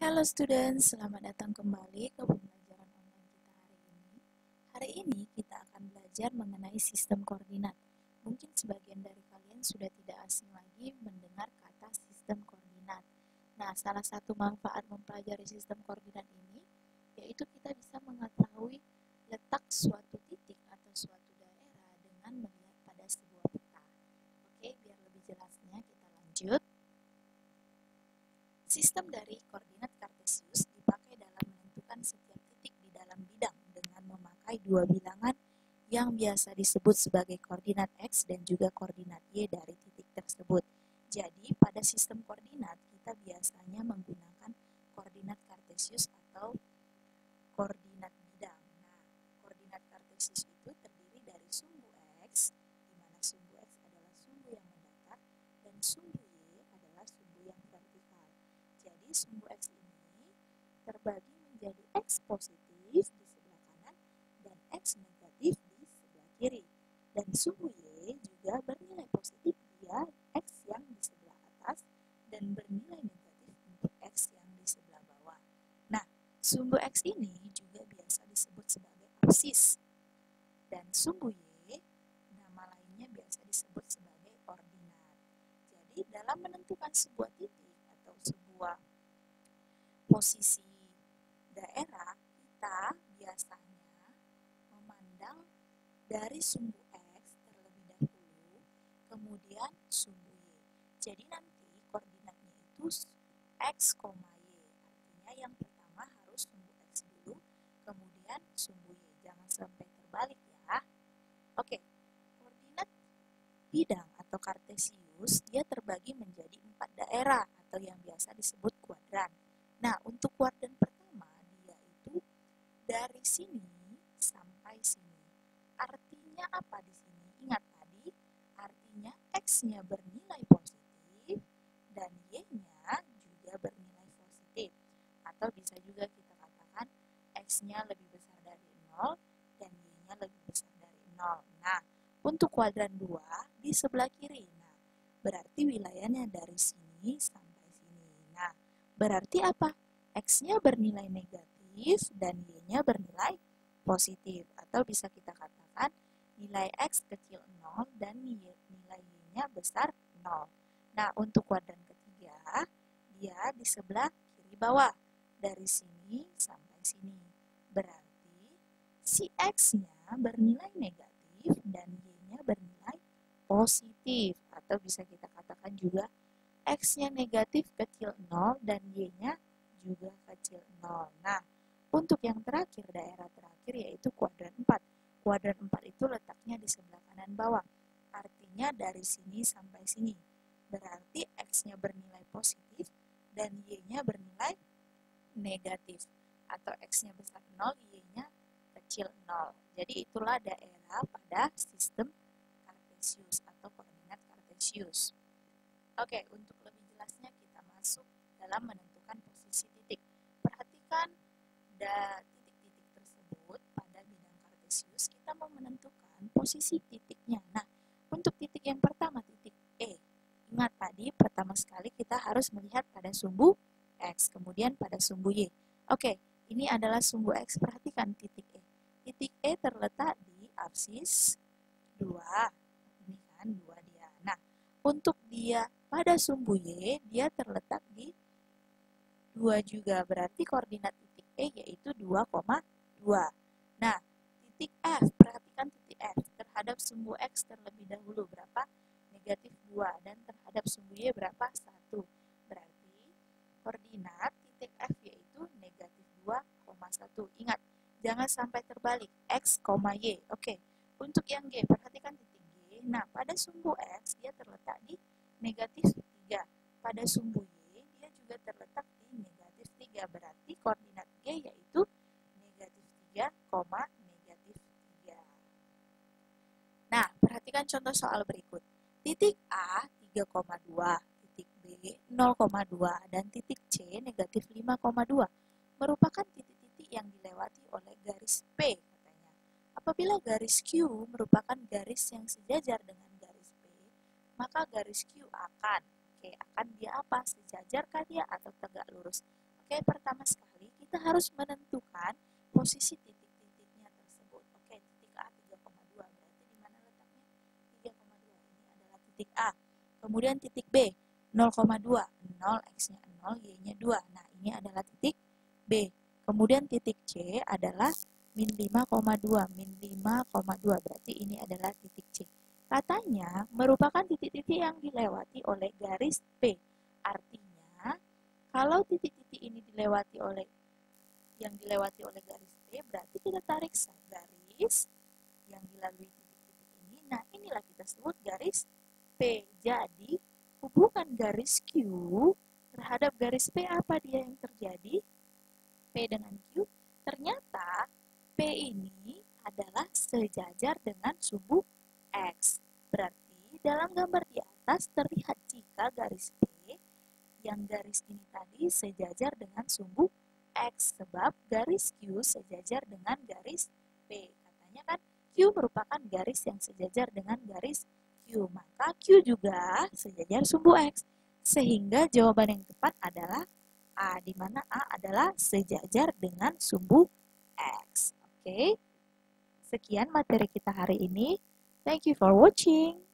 Halo students, selamat datang kembali ke pembelajaran online kita hari ini. Hari ini kita akan belajar mengenai sistem koordinat. Mungkin sebagian dari kalian sudah tidak asing lagi mendengar kata sistem koordinat. Nah, salah satu manfaat mempelajari sistem koordinat ini yaitu kita bisa mengetahui letak suatu titik atau suatu daerah dengan melihat pada sebuah peta. Oke, biar lebih jelasnya kita lanjut. Sistem dari koordinat kartesius dipakai dalam menentukan setiap titik di dalam bidang dengan memakai dua bilangan yang biasa disebut sebagai koordinat X dan juga koordinat Y dari titik tersebut. Jadi, pada sistem koordinat, kita biasanya menggunakan koordinat kartesius atau koordinat bidang. Nah, koordinat kartesius itu terdiri dari sumbu X, di mana sumbu X adalah sumbu yang mendatar, dan sumbu Y adalah sumbu yang vertikal. Jadi, sumbu X ini terbagi menjadi X positif di sebelah kanan dan X negatif di sebelah kiri. Dan sumbu Y juga bernilai positif via X yang di sebelah atas dan bernilai negatif untuk X yang di sebelah bawah. Nah, sumbu X ini juga biasa disebut sebagai absis. Dan sumbu Y, nama lainnya biasa disebut sebagai ordinat. Jadi, dalam menentukan sebuah titik atau sebuah posisi daerah, kita biasanya memandang dari sumbu X terlebih dahulu, kemudian sumbu Y. Jadi nanti koordinatnya itu X, Y. Artinya yang pertama harus sumbu X dulu, kemudian sumbu Y. Jangan sampai terbalik ya. Oke, koordinat bidang atau kartesius, dia terbagi menjadi 4 daerah atau yang biasa disebut kuadran. Nah, untuk kuadran pertama, dia itu dari sini sampai sini. Artinya apa di sini? Ingat tadi, artinya X-nya bernilai positif dan Y-nya juga bernilai positif. Atau bisa juga kita katakan X-nya lebih besar dari 0 dan Y-nya lebih besar dari 0. Nah, untuk kuadran 2 di sebelah kiri. Nah, berarti wilayahnya dari sini sampai sini. Nah, berarti apa? X-nya bernilai negatif dan Y-nya bernilai positif. Atau bisa kita katakan nilai X kecil 0 dan nilai Y-nya besar 0. Nah, untuk kuadran ketiga, dia di sebelah kiri bawah. Dari sini sampai sini. Berarti si X-nya bernilai negatif dan Y-nya bernilai positif. Atau bisa kita katakan juga X-nya negatif kecil 0 dan Y-nya juga kecil 0. Nah, untuk yang terakhir, daerah terakhir yaitu kuadran 4. Kuadran 4 itu letaknya di sebelah kanan bawah. Artinya dari sini sampai sini. Berarti X-nya bernilai positif dan Y-nya bernilai negatif. Atau X-nya besar 0, Y-nya kecil 0. Jadi itulah daerah pada sistem kartesius atau koordinat kartesius. Oke, untuk lebih jelasnya kita masuk dalam menentukan posisi titik. Perhatikan titik-titik tersebut pada bidang kartesius, kita mau menentukan posisi titiknya. Nah, untuk titik yang pertama, titik E. Ingat tadi, pertama sekali kita harus melihat pada sumbu X, kemudian pada sumbu Y. Oke, ini adalah sumbu X. Perhatikan titik E. Titik E terletak di absis 2. Ini kan 2 dia. Nah, untuk dia pada sumbu Y, dia terletak di 2 juga. Berarti koordinat titik E yaitu 2,2. Nah, titik F, perhatikan titik F. Terhadap sumbu X terlebih dahulu berapa? Negatif 2. Dan terhadap sumbu Y berapa? 1. Berarti koordinat titik F yaitu negatif 2,1. Ingat, jangan sampai terbalik. X, Y. Oke, untuk yang G, perhatikan titik G. Nah, pada sumbu X, dia terletak di negatif 3. Pada sumbu Y, dia juga terletak di negatif 3. Berarti koordinat G yaitu negatif 3, negatif 3. Nah, perhatikan contoh soal berikut. Titik A 3,2, titik B 0,2, dan titik C negatif 5,2 merupakan titik-titik yang dilewati oleh garis P katanya. Apabila garis Q merupakan garis yang sejajar dengan garis P, maka garis Q akan dia apa? Sejajarkah dia atau tegak lurus? Oke, pertama sekali kita harus menentukan posisi titik-titiknya tersebut. Oke, titik A 3,2 berarti di mana letaknya? 3,2 ini adalah titik A. Kemudian titik B 0,2, 0 X-nya 0, Y-nya 2. Nah, ini adalah titik B. Kemudian titik C adalah min 5,2, min 5,2 berarti ini adalah titik C. Katanya merupakan titik-titik yang dilewati oleh garis P. Artinya, kalau titik-titik ini dilewati oleh garis P, berarti kita tarik garis yang dilalui titik-titik ini. Nah, inilah kita sebut garis P. Jadi, hubungan garis Q terhadap garis P apa dia yang terjadi? P dengan Q, ternyata P ini adalah sejajar dengan sumbu X. Berarti, dalam gambar di atas terlihat jika garis P yang garis ini tadi sejajar dengan sumbu X sebab garis Q sejajar dengan garis P. Katanya kan Q merupakan garis yang sejajar dengan garis Q, maka Q juga sejajar sumbu X. Sehingga jawaban yang tepat adalah A, di mana A adalah sejajar dengan sumbu X. Oke. Sekian materi kita hari ini. Thank you for watching.